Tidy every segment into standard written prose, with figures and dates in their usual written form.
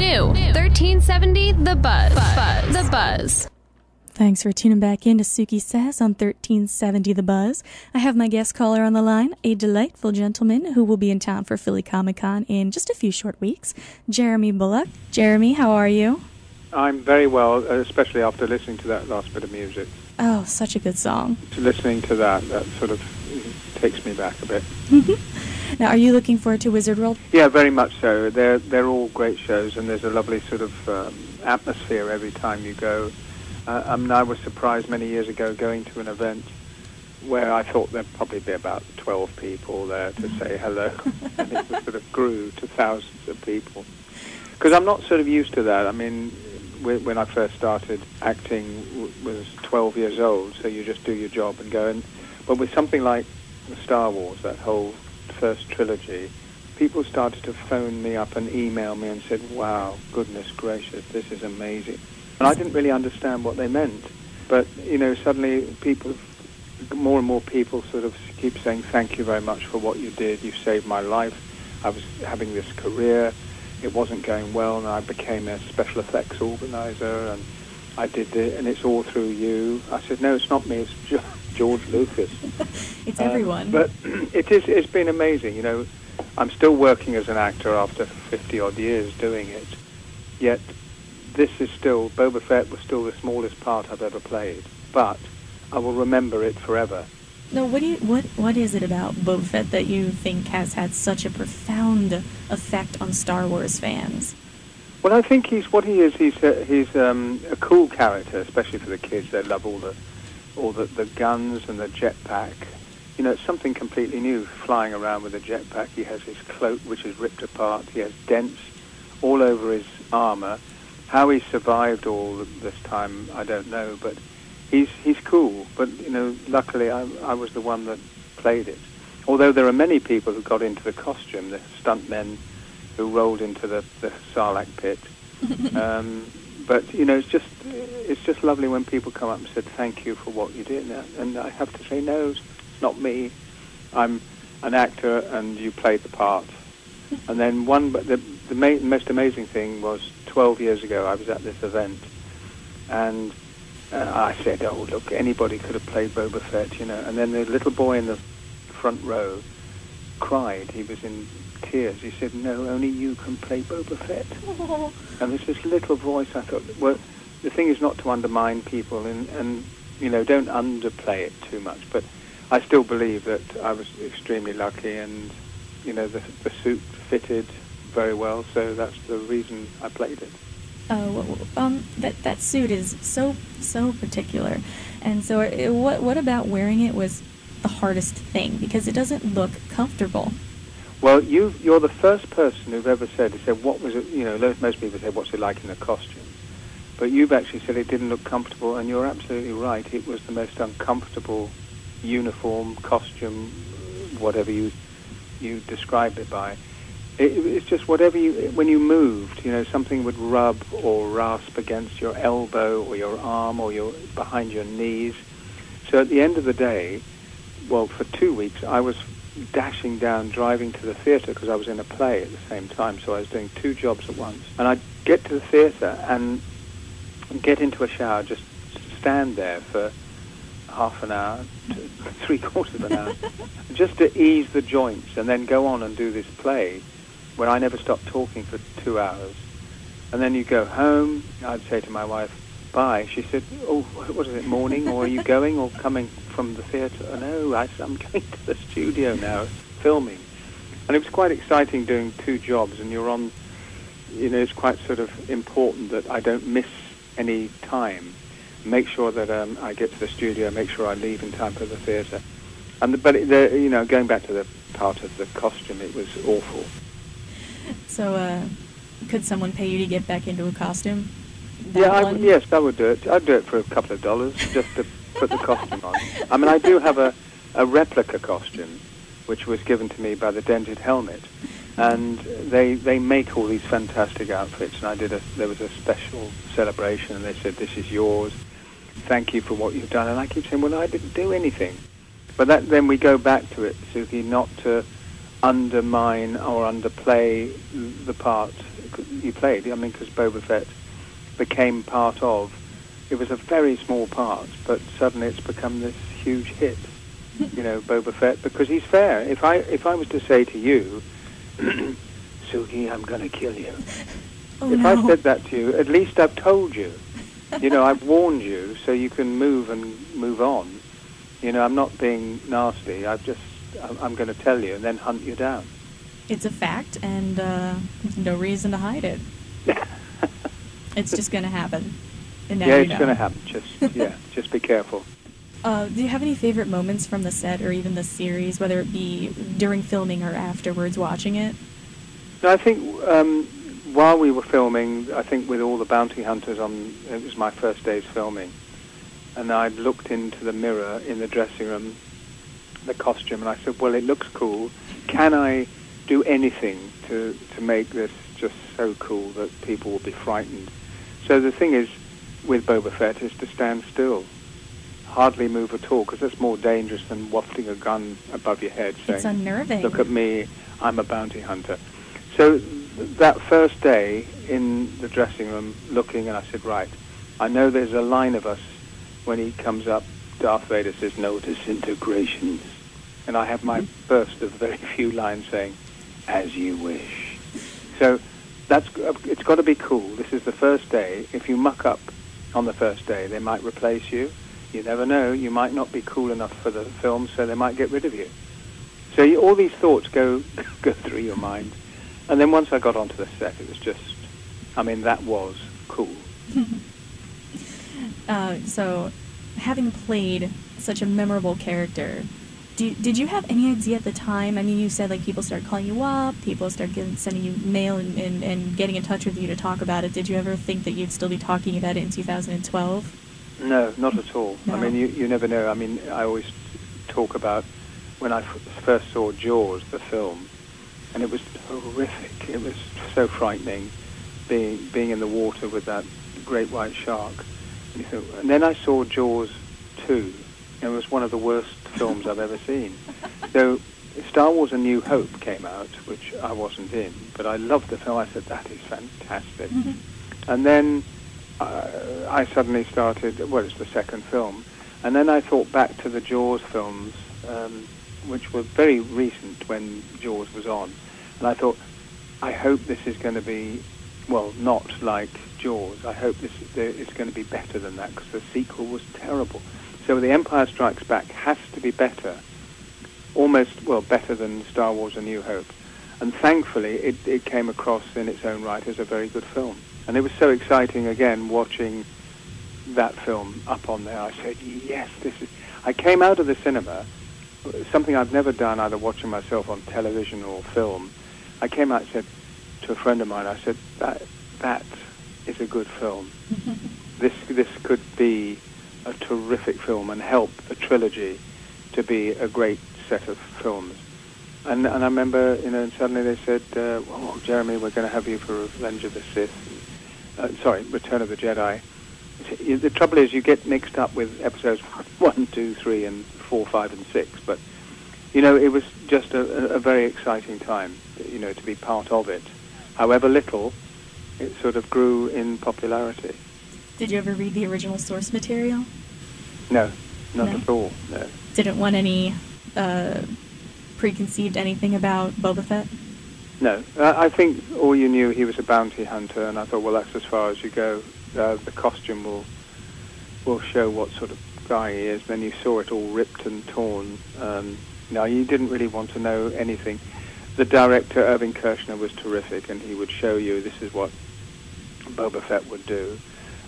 New 1370 The Buzz. The Buzz. Thanks for tuning back in to Suki Says on 1370 The Buzz. I have my guest caller on the line, a delightful gentleman who will be in town for Philly Comic-Con in just a few short weeks, Jeremy Bulloch. Jeremy, how are you? I'm very well, especially after listening to that last bit of music. Oh, such a good song. Listening to that sort of takes me back a bit. Now, are you looking forward to Wizard World? Yeah, very much so. They're all great shows, and there's a lovely sort of atmosphere every time you go. I was surprised many years ago going to an event where I thought there'd probably be about 12 people there to say hello, and it sort of grew to thousands of people. Because I'm not sort of used to that. I mean, when I first started acting, was 12 years old, so you just do your job and go. But with something like Star Wars, that whole first trilogy, people started to phone me up and email me and said, wow, goodness gracious, this is amazing. And I didn't really understand what they meant. But, suddenly more and more people sort of keep saying, thank you very much for what you did. You saved my life. I was having this career. It wasn't going well, and I became a special effects organizer, and I did it, and it's all through you. I said, no, it's not me. It's George Lucas. It's everyone. But it's been amazing. I'm still working as an actor after 50-odd years doing it, yet this is still, Boba Fett was still the smallest part I've ever played, but I will remember it forever. No, what is it about Boba Fett that you think has had such a profound effect on Star Wars fans? Well, I think he's what he is. He's a cool character, especially for the kids. They love all the guns and the jetpack. It's something completely new, flying around with a jetpack. He has his cloak, which is ripped apart. He has dents all over his armor. How he survived all this time, I don't know, but he's cool. But, luckily I was the one that played it. Although there are many people who got into the costume, the stuntmen who rolled into the Sarlacc pit. But, it's just lovely when people come up and said, thank you for what you did. And I have to say, no, it's not me. I'm an actor and you played the part. And then the most amazing thing was 12 years ago I was at this event, and I said, oh, look, anybody could have played Boba Fett, And then the little boy in the front row cried. He was in tears. He said, no, only you can play Boba Fett. And there's this little voice. I thought, well, the thing is not to undermine people and don't underplay it too much. But I still believe that I was extremely lucky, and, the suit fitted very well, so that's the reason I played it. That suit is so particular, and so what about wearing it was the hardest thing, because it doesn't look comfortable? Well, you're the first person who've ever said, what was it, most people say, what's it like in a costume? But you've actually said it didn't look comfortable, and you're absolutely right. It was the most uncomfortable uniform, costume, whatever you describe it by. It's just whatever when you moved, something would rub or rasp against your elbow or your arm or behind your knees. So at the end of the day, well, for 2 weeks, I was dashing down, driving to the theatre because I was in a play at the same time, so I was doing 2 jobs at once. And I'd get to the theatre and get into a shower, just stand there for half an hour, three-quarters of an hour, just to ease the joints, and then go on and do this play where I never stopped talking for 2 hours. And then you go home, I'd say to my wife, bye. She said, oh, what is it, morning, or are you going or coming from the theatre? Oh, no, I'm going to the studio now, filming. And it was quite exciting doing 2 jobs, and you're on, it's quite sort of important that I don't miss any time. Make sure that I get to the studio, make sure I leave in time for the theatre. Going back to the part of the costume, it was awful. So, could someone pay you to get back into a costume? Yes, I would do it. I'd do it for a couple of dollars just to put the costume on. I mean, I do have a replica costume, which was given to me by the Dented Helmet, and they make all these fantastic outfits. And there was a special celebration, and they said, "This is yours. Thank you for what you've done." And I keep saying, "Well, I didn't do anything." But then we go back to it, Suki, not to undermine or underplay the part. you played. I mean, because Boba Fett became part of. It was a very small part, but suddenly it's become this huge hit. You know, Boba Fett, because he's fair. If I was to say to you, Suki, I'm going to kill you. Oh, if no. I said that to you, at least I've told you. You know, I've warned you so you can move on. You know, I'm not being nasty. I'm going to tell you and then hunt you down. It's a fact, and no reason to hide it. It's just going to happen. And now yeah, you it's know. going to happen. Just be careful. Do you have any favorite moments from the set or even the series, whether it be during filming or afterwards watching it? No, I think while we were filming, I think with all the bounty hunters on, it was my first day's filming, and I looked into the mirror in the dressing room, the costume, and I said, well, it looks cool. Can I do anything to make this just so cool that people will be frightened? So the thing is, with Boba Fett, is to stand still. Hardly move at all, because that's more dangerous than wafting a gun above your head saying, It's unnerving. look at me, I'm a bounty hunter. So that first day in the dressing room looking, and I said, right, I know there's a line of us when he comes up, Darth Vader says, no disintegrations. And I have my burst of very few lines saying, as you wish. So it's got to be cool. This is the first day. If you muck up on the first day, they might replace you. You never know. You might not be cool enough for the film, so they might get rid of you. So all these thoughts go through your mind. And then once I got onto the set, it was just, I mean, that was cool. So, having played such a memorable character, did you have any idea at the time? I mean, you said, like, people started calling you up, people started sending you mail and getting in touch with you to talk about it. Did you ever think that you'd still be talking about it in 2012? No, not at all. No. I mean, you never know. I mean, I always talk about when I first saw Jaws, the film, and it was horrific. It was so frightening, being in the water with that great white shark. And then I saw Jaws 2, and it was one of the worst films I've ever seen. So Star Wars A New Hope came out, which I wasn't in, but I loved the film. I said, that is fantastic. Mm-hmm. And then I suddenly started, well, it's the second film, and then I thought back to the Jaws films, which were very recent when Jaws was on, and I thought, I hope this is going to be, well, not like Jaws. I hope it's going to be better than that, because the sequel was terrible. So The Empire Strikes Back has to be better, almost, well, better than Star Wars A New Hope. And thankfully, it came across in its own right as a very good film. And it was so exciting, again, watching that film up on there. I said, yes, this is... I came out of the cinema, something I've never done, either watching myself on television or film. I came out and said to a friend of mine, I said, that is a good film. This could be a terrific film and help the trilogy to be a great set of films. And I remember, and suddenly they said, oh, Jeremy, we're going to have you for Revenge of the Sith. Return of the Jedi. The trouble is you get mixed up with episodes 1, 2, 3, and 4, 5, and 6. But, it was just a very exciting time, to be part of it. However little, it sort of grew in popularity. Did you ever read the original source material? No, not at all, no. Didn't want any preconceived anything about Boba Fett? No, I think all you knew, he was a bounty hunter, and I thought, well, that's as far as you go. The costume will show what sort of guy he is. Then you saw it all ripped and torn. No, you didn't really want to know anything. The director, Irving Kershner, was terrific, and he would show you this is what Boba Fett would do.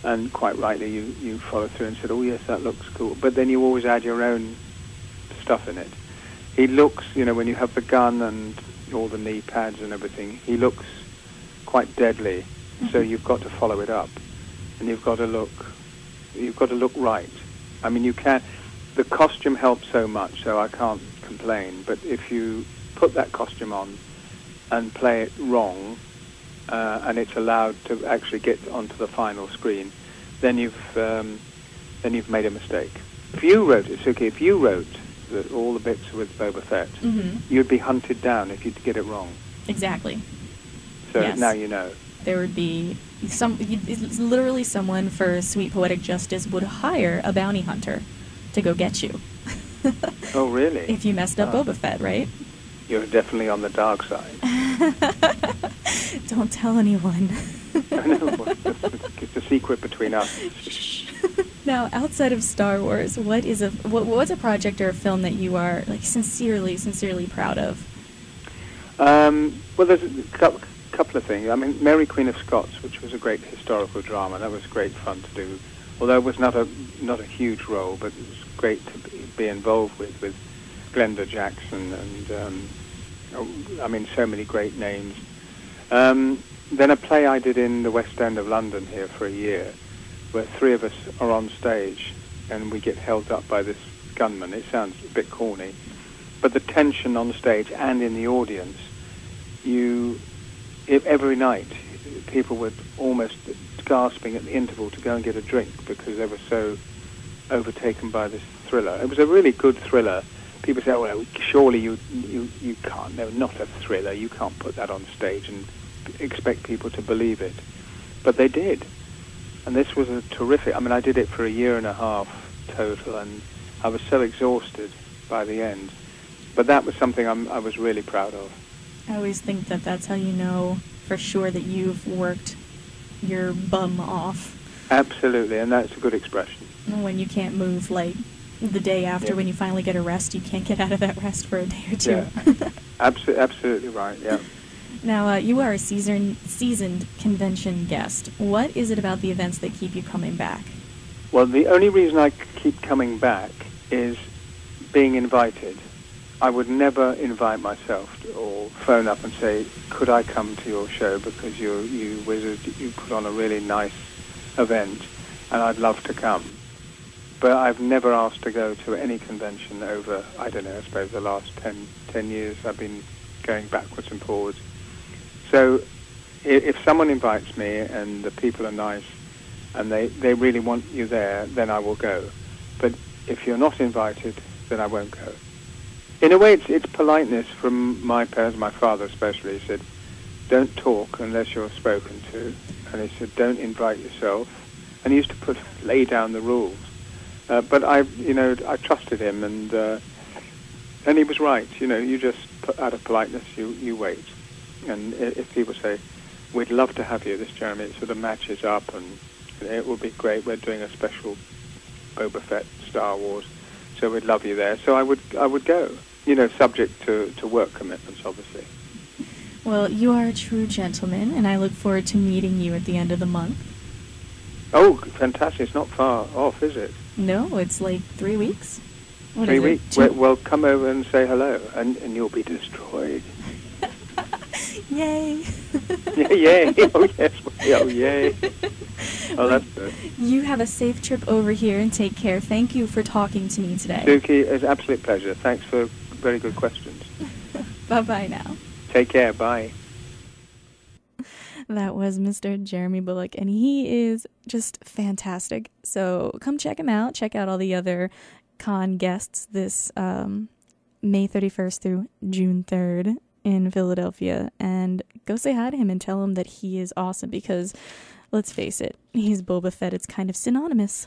And quite rightly, you followed through and said, oh, yes, that looks cool. But then you always add your own stuff in it. He looks, when you have the gun and all the knee pads and everything, he looks quite deadly. Mm-hmm. So you've got to follow it up, and you've got to look right. I mean, the costume helps so much, so I can't complain. But if you put that costume on and play it wrong, and it's allowed to actually get onto the final screen, then you've made a mistake. If you wrote it, Suki, all the bits with Boba Fett, mm-hmm. you'd be hunted down if you'd get it wrong. Exactly. So yes. Now you know. there would be literally someone for sweet poetic justice would hire a bounty hunter to go get you. Oh, really? If you messed up Boba Fett, right? You're definitely on the dark side. Don't tell anyone. I know. It's a secret between us. Shh. Now, outside of Star Wars, what's a project or a film that you are like sincerely proud of? Well, there's a couple of things. I mean, Mary Queen of Scots, which was a great historical drama, that was great fun to do. Although it was not a huge role, but it was great to be involved with Glenda Jackson and I mean, so many great names. Then a play I did in the West End of London here for a year, where three of us are on stage and we get held up by this gunman. It sounds a bit corny, but the tension on stage and in the audience, every night people were almost gasping at the interval to go and get a drink because they were so overtaken by this thriller. It was a really good thriller. People say, well, surely you can't. No, not a thriller. You can't put that on stage and expect people to believe it. But they did. And this was a terrific... I mean, I did it for a year and a half total, and I was so exhausted by the end. But that was something I was really proud of. I always think that that's how you know for sure that you've worked your bum off. Absolutely, and that's a good expression. When you can't move, like, the day after when you finally get a rest, you can't get out of that rest for a day or two. Yeah. Absolutely right, yeah. Now, you are a seasoned convention guest. What is it about the events that keep you coming back? Well, the only reason I keep coming back is being invited. I would never invite myself or phone up and say, could I come to your show because you put on a really nice event and I'd love to come. But I've never asked to go to any convention over, I don't know, I suppose the last 10 years I've been going backwards and forwards. So if someone invites me and the people are nice and they really want you there, then I will go. But if you're not invited, then I won't go. In a way, it's politeness from my parents, my father especially. He said, don't talk unless you're spoken to. And he said, don't invite yourself. And he used to lay down the rules. But I trusted him, and he was right. You just out of politeness, you wait. And if people say, we'd love to have you, this Jeremy, it sort of matches up, and it would be great. We're doing a special Boba Fett Star Wars, so we'd love you there. So I would go. Subject to work commitments, obviously. Well, you are a true gentleman, and I look forward to meeting you at the end of the month. Oh, fantastic. It's not far off, is it? No, it's like 3 weeks. What 3 is weeks? it? Well, come over and say hello, and you'll be destroyed. Yay! Yeah, yay! Oh, yes. Oh, yay. Oh, that's good. You have a safe trip over here and take care. Thank you for talking to me today. Suki, it's an absolute pleasure. Thanks for very good questions. Bye-bye now. Take care. Bye. That was Mr. Jeremy Bulloch, and he is just fantastic. So come check him out. Check out all the other con guests this May 31st through June 3rd in Philadelphia, and go say hi to him and tell him that he is awesome because, let's face it, he's Boba Fett. It's kind of synonymous.